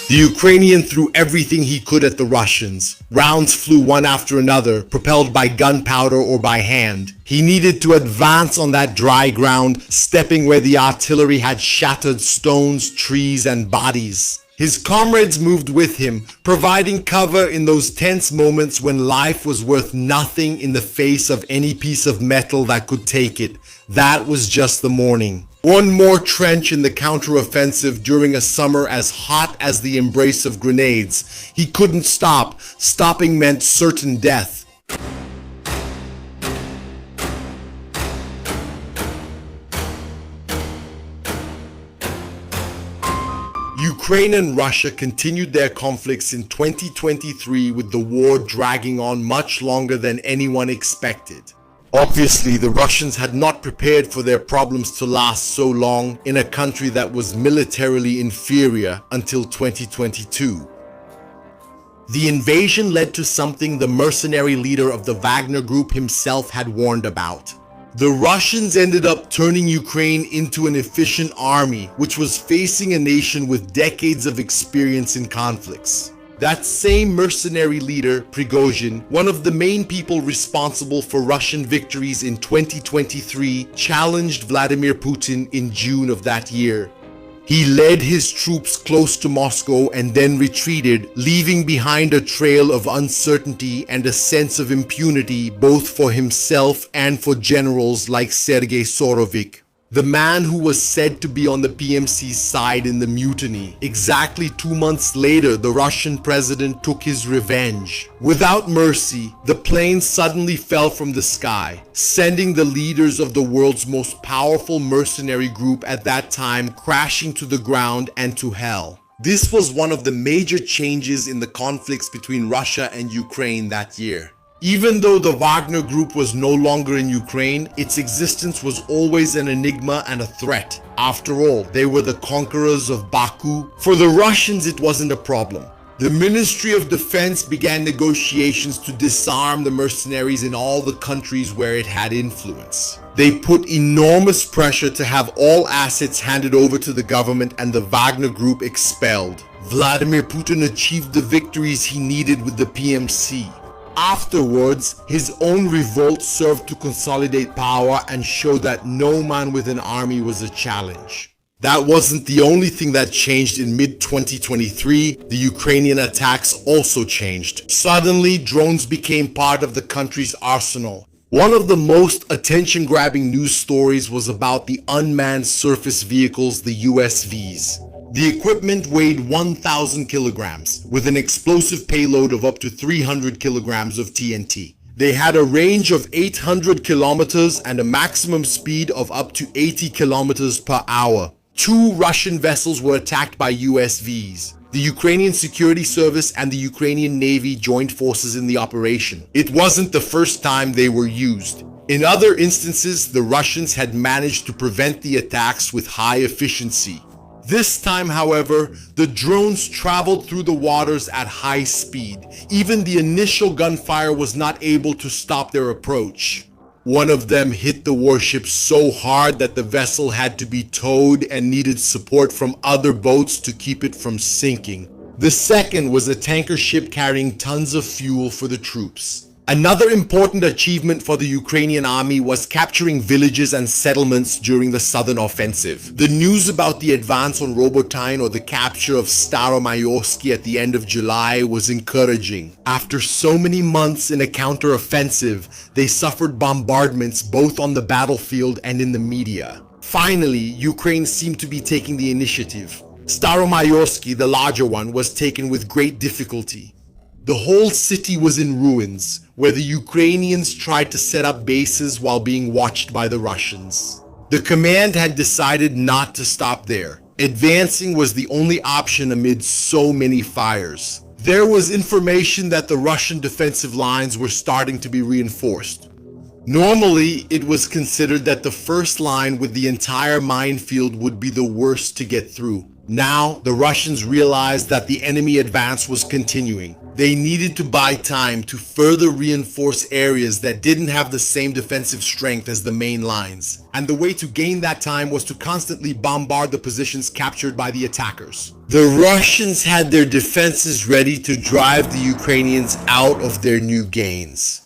The Ukrainian threw everything he could at the Russians. Rounds flew one after another, propelled by gunpowder or by hand. He needed to advance on that dry ground, stepping where the artillery had shattered stones, trees, and bodies. His comrades moved with him, providing cover in those tense moments when life was worth nothing in the face of any piece of metal that could take it. That was just the morning. One more trench in the counteroffensive during a summer as hot as the embrace of grenades. He couldn't stop. Stopping meant certain death. Ukraine and Russia continued their conflicts in 2023, with the war dragging on much longer than anyone expected. Obviously, the Russians had not prepared for their problems to last so long in a country that was militarily inferior until 2022. The invasion led to something the mercenary leader of the Wagner group himself had warned about. The Russians ended up turning Ukraine into an efficient army, which was facing a nation with decades of experience in conflicts. That same mercenary leader, Prigozhin, one of the main people responsible for Russian victories in 2023, challenged Vladimir Putin in June of that year. He led his troops close to Moscow and then retreated, leaving behind a trail of uncertainty and a sense of impunity both for himself and for generals like Sergei Surovic, the man who was said to be on the PMC's side in the mutiny. Exactly 2 months later, the Russian president took his revenge. Without mercy, the plane suddenly fell from the sky, sending the leaders of the world's most powerful mercenary group at that time crashing to the ground and to hell. This was one of the major changes in the conflicts between Russia and Ukraine that year. Even though the Wagner group was no longer in Ukraine, its existence was always an enigma and a threat. After all, they were the conquerors of Baku. For the Russians, it wasn't a problem. The Ministry of Defense began negotiations to disarm the mercenaries in all the countries where it had influence. They put enormous pressure to have all assets handed over to the government and the Wagner group expelled. Vladimir Putin achieved the victories he needed with the PMC. Afterwards, his own revolt served to consolidate power and show that no man with an army was a challenge. That wasn't the only thing that changed in mid-2023. The Ukrainian attacks also changed. Suddenly, drones became part of the country's arsenal. One of the most attention-grabbing news stories was about the unmanned surface vehicles, the USVs. The equipment weighed 1,000 kilograms, with an explosive payload of up to 300 kilograms of TNT. They had a range of 800 kilometers and a maximum speed of up to 80 kilometers per hour. 2 Russian vessels were attacked by USVs. The Ukrainian Security Service and the Ukrainian Navy joined forces in the operation. It wasn't the first time they were used. In other instances, the Russians had managed to prevent the attacks with high efficiency. This time, however, the drones traveled through the waters at high speed. Even the initial gunfire was not able to stop their approach. One of them hit the warship so hard that the vessel had to be towed and needed support from other boats to keep it from sinking. The second was a tanker ship carrying tons of fuel for the troops. Another important achievement for the Ukrainian army was capturing villages and settlements during the southern offensive. The news about the advance on Urozhaine or the capture of Staromayorsky at the end of July was encouraging. After so many months in a counteroffensive, they suffered bombardments both on the battlefield and in the media. Finally, Ukraine seemed to be taking the initiative. Staromayorsky, the larger one, was taken with great difficulty. The whole city was in ruins, where the Ukrainians tried to set up bases while being watched by the Russians. The command had decided not to stop there. Advancing was the only option amid so many fires. There was information that the Russian defensive lines were starting to be reinforced. Normally, it was considered that the first line with the entire minefield would be the worst to get through. Now, the Russians realized that the enemy advance was continuing. They needed to buy time to further reinforce areas that didn't have the same defensive strength as the main lines. And the way to gain that time was to constantly bombard the positions captured by the attackers. The Russians had their defenses ready to drive the Ukrainians out of their new gains.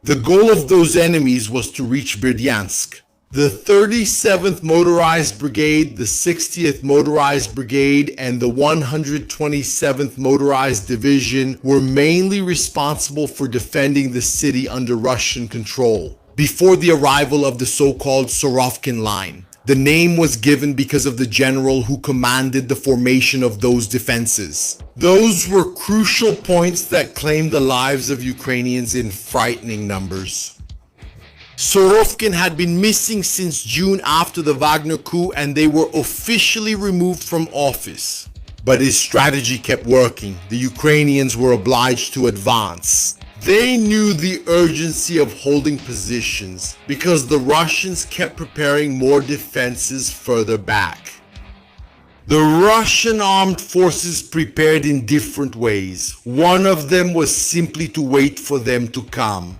The goal of those enemies was to reach Berdyansk. The 37th Motorized Brigade, the 60th Motorized Brigade, and the 127th Motorized Division were mainly responsible for defending the city under Russian control before the arrival of the so-called Surovkin Line. The name was given because of the general who commanded the formation of those defenses. Those were crucial points that claimed the lives of Ukrainians in frightening numbers. Surovkin had been missing since June after the Wagner coup, and they were officially removed from office. But his strategy kept working. The Ukrainians were obliged to advance. They knew the urgency of holding positions because the Russians kept preparing more defenses further back. The Russian armed forces prepared in different ways. One of them was simply to wait for them to come.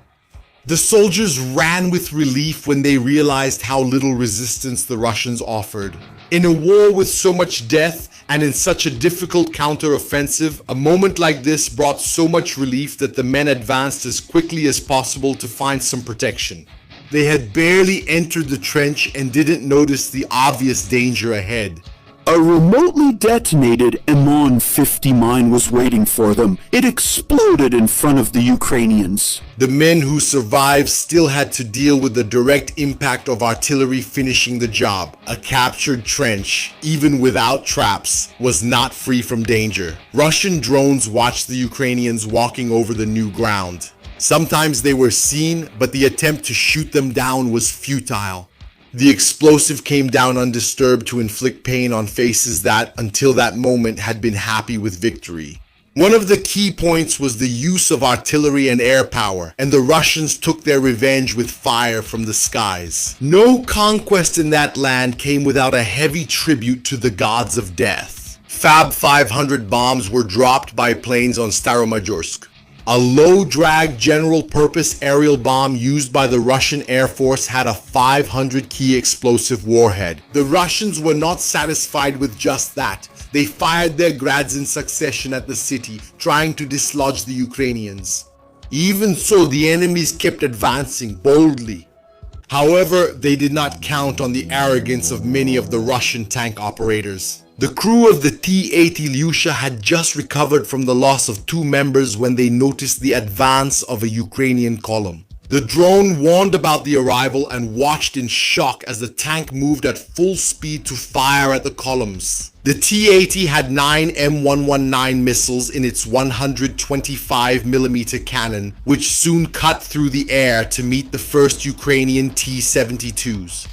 The soldiers ran with relief when they realized how little resistance the Russians offered. In a war with so much death and in such a difficult counteroffensive, a moment like this brought so much relief that the men advanced as quickly as possible to find some protection. They had barely entered the trench and didn't notice the obvious danger ahead. A remotely detonated M150 mine was waiting for them. It exploded in front of the Ukrainians. The men who survived still had to deal with the direct impact of artillery finishing the job. A captured trench, even without traps, was not free from danger. Russian drones watched the Ukrainians walking over the new ground. Sometimes they were seen, but the attempt to shoot them down was futile. The explosive came down undisturbed to inflict pain on faces that, until that moment, had been happy with victory. One of the key points was the use of artillery and air power, and the Russians took their revenge with fire from the skies. No conquest in that land came without a heavy tribute to the gods of death. Fab 500 bombs were dropped by planes on Staromajorsk. A low-drag general-purpose aerial bomb used by the Russian Air Force had a 500-key explosive warhead. The Russians were not satisfied with just that. They fired their grads in succession at the city, trying to dislodge the Ukrainians. Even so, the enemies kept advancing boldly. However, they did not count on the arrogance of many of the Russian tank operators. The crew of the T-80 Ilyusha had just recovered from the loss of 2 members when they noticed the advance of a Ukrainian column. The drone warned about the arrival and watched in shock as the tank moved at full speed to fire at the columns. The T-80 had 9 M119 missiles in its 125mm cannon, which soon cut through the air to meet the first Ukrainian T-72s.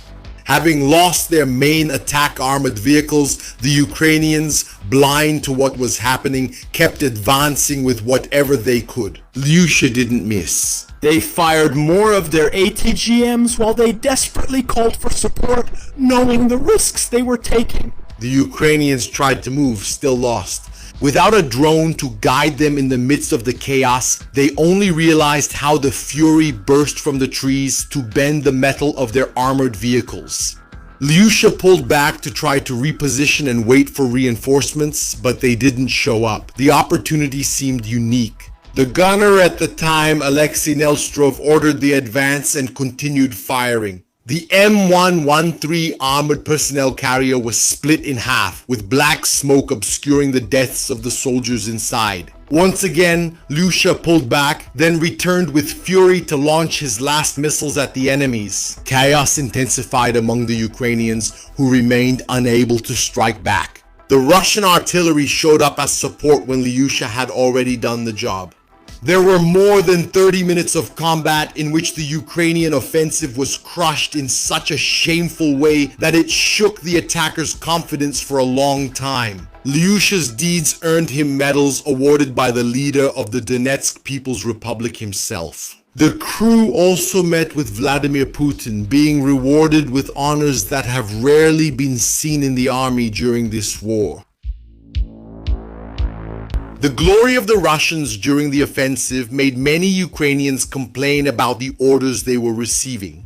Having lost their main attack armored vehicles, the Ukrainians, blind to what was happening, kept advancing with whatever they could. Ilyusha didn't miss. They fired more of their ATGMs while they desperately called for support, knowing the risks they were taking. The Ukrainians tried to move, still lost. Without a drone to guide them in the midst of the chaos, they only realized how the fury burst from the trees to bend the metal of their armored vehicles. Ilyusha pulled back to try to reposition and wait for reinforcements, but they didn't show up. The opportunity seemed unique. The gunner at the time, Alexei Nelstrov, ordered the advance and continued firing. The M113 armored personnel carrier was split in half, with black smoke obscuring the deaths of the soldiers inside. Once again, Ilyusha pulled back, then returned with fury to launch his last missiles at the enemies. Chaos intensified among the Ukrainians, who remained unable to strike back. The Russian artillery showed up as support when Ilyusha had already done the job. There were more than 30 minutes of combat in which the Ukrainian offensive was crushed in such a shameful way that it shook the attackers' confidence for a long time. Ilyusha's deeds earned him medals awarded by the leader of the Donetsk People's Republic himself. The crew also met with Vladimir Putin, being rewarded with honors that have rarely been seen in the army during this war. The glory of the Russians during the offensive made many Ukrainians complain about the orders they were receiving.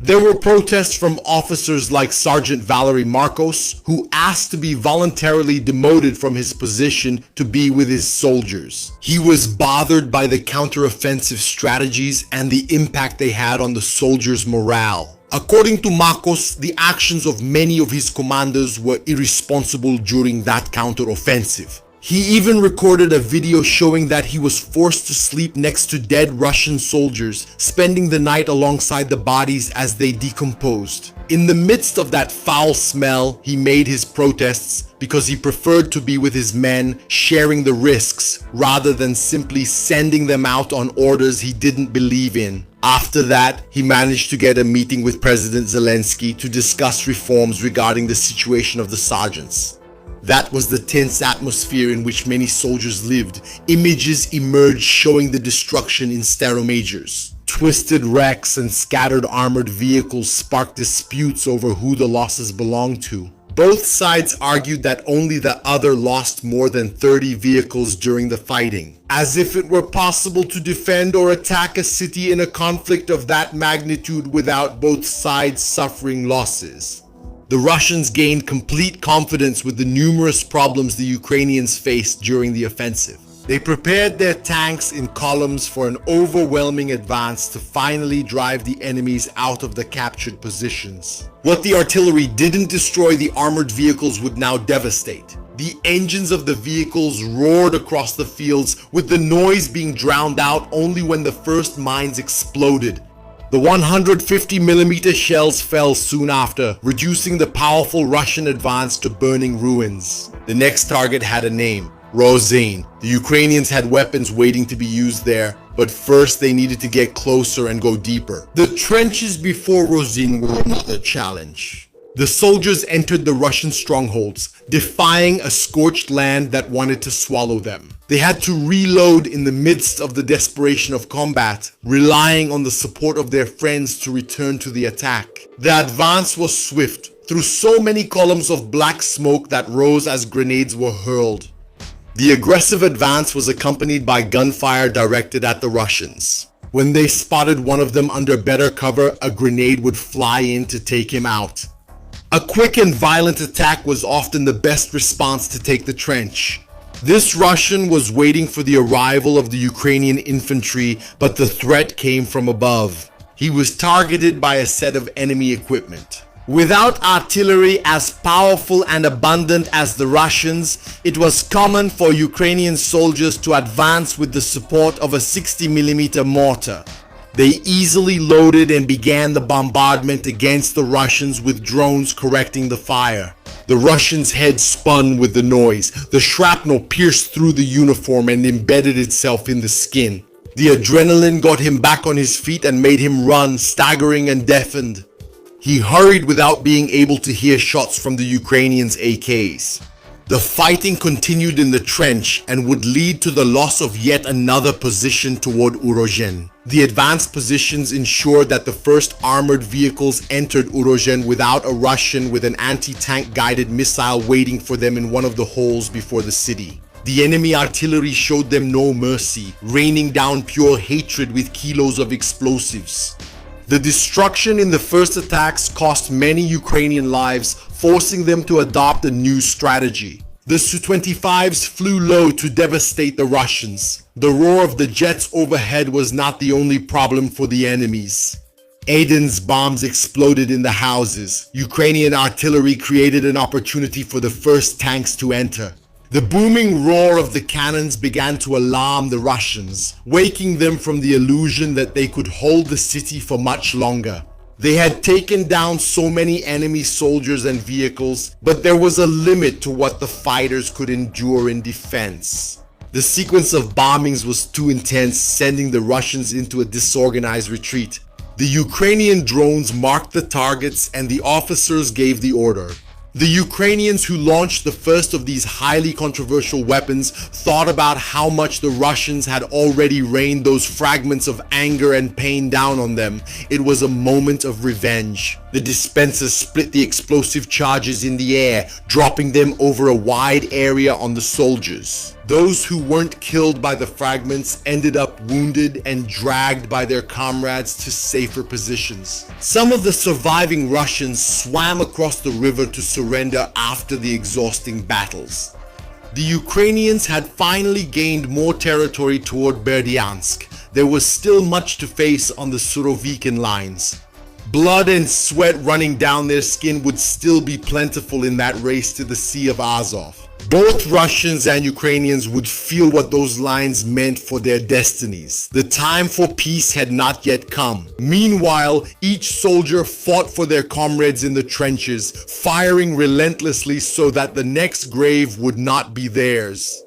There were protests from officers like Sergeant Valery Marcos, who asked to be voluntarily demoted from his position to be with his soldiers. He was bothered by the counteroffensive strategies and the impact they had on the soldiers' morale. According to Marcos, the actions of many of his commanders were irresponsible during that counteroffensive. He even recorded a video showing that he was forced to sleep next to dead Russian soldiers, spending the night alongside the bodies as they decomposed. In the midst of that foul smell, he made his protests because he preferred to be with his men, sharing the risks, rather than simply sending them out on orders he didn't believe in. After that, he managed to get a meeting with President Zelensky to discuss reforms regarding the situation of the sergeants. That was the tense atmosphere in which many soldiers lived. Images emerged showing the destruction in Staro Majors. Twisted wrecks and scattered armored vehicles sparked disputes over who the losses belonged to. Both sides argued that only the other lost more than 30 vehicles during the fighting, as if it were possible to defend or attack a city in a conflict of that magnitude without both sides suffering losses. The Russians gained complete confidence with the numerous problems the Ukrainians faced during the offensive. They prepared their tanks in columns for an overwhelming advance to finally drive the enemies out of the captured positions. What the artillery didn't destroy, the armored vehicles would now devastate. The engines of the vehicles roared across the fields, with the noise being drowned out only when the first mines exploded. The 150mm shells fell soon after, reducing the powerful Russian advance to burning ruins. The next target had a name: Urozhaine. The Ukrainians had weapons waiting to be used there, but first they needed to get closer and go deeper. The trenches before Urozhaine were another challenge. The soldiers entered the Russian strongholds, defying a scorched land that wanted to swallow them. They had to reload in the midst of the desperation of combat, relying on the support of their friends to return to the attack. The advance was swift, through so many columns of black smoke that rose as grenades were hurled. The aggressive advance was accompanied by gunfire directed at the Russians. When they spotted one of them under better cover, a grenade would fly in to take him out. A quick and violent attack was often the best response to take the trench. This Russian was waiting for the arrival of the Ukrainian infantry, but the threat came from above. He was targeted by a set of enemy equipment. Without artillery as powerful and abundant as the Russians, it was common for Ukrainian soldiers to advance with the support of a 60mm mortar. They easily loaded and began the bombardment against the Russians, with drones correcting the fire. The Russians' heads spun with the noise. The shrapnel pierced through the uniform and embedded itself in the skin. The adrenaline got him back on his feet and made him run, staggering and deafened. He hurried without being able to hear shots from the Ukrainians' AKs. The fighting continued in the trench and would lead to the loss of yet another position toward Urozhaine. The advanced positions ensured that the first armored vehicles entered Urozhaine without a Russian with an anti-tank guided missile waiting for them in one of the holes before the city. The enemy artillery showed them no mercy, raining down pure hatred with kilos of explosives. The destruction in the first attacks cost many Ukrainian lives, forcing them to adopt a new strategy. The Su-25s flew low to devastate the Russians. The roar of the jets overhead was not the only problem for the enemies. Aiden's bombs exploded in the houses. Ukrainian artillery created an opportunity for the first tanks to enter. The booming roar of the cannons began to alarm the Russians, waking them from the illusion that they could hold the city for much longer. They had taken down so many enemy soldiers and vehicles, but there was a limit to what the fighters could endure in defense. The sequence of bombings was too intense, sending the Russians into a disorganized retreat. The Ukrainian drones marked the targets and the officers gave the order. The Ukrainians who launched the first of these highly controversial weapons thought about how much the Russians had already rained those fragments of anger and pain down on them. It was a moment of revenge. The dispensers split the explosive charges in the air, dropping them over a wide area on the soldiers. Those who weren't killed by the fragments ended up wounded and dragged by their comrades to safer positions. Some of the surviving Russians swam across the river to surrender after the exhausting battles. The Ukrainians had finally gained more territory toward Berdyansk. There was still much to face on the Surovikin lines. Blood and sweat running down their skin would still be plentiful in that race to the Sea of Azov. Both Russians and Ukrainians would feel what those lines meant for their destinies. The time for peace had not yet come. Meanwhile, each soldier fought for their comrades in the trenches, firing relentlessly so that the next grave would not be theirs.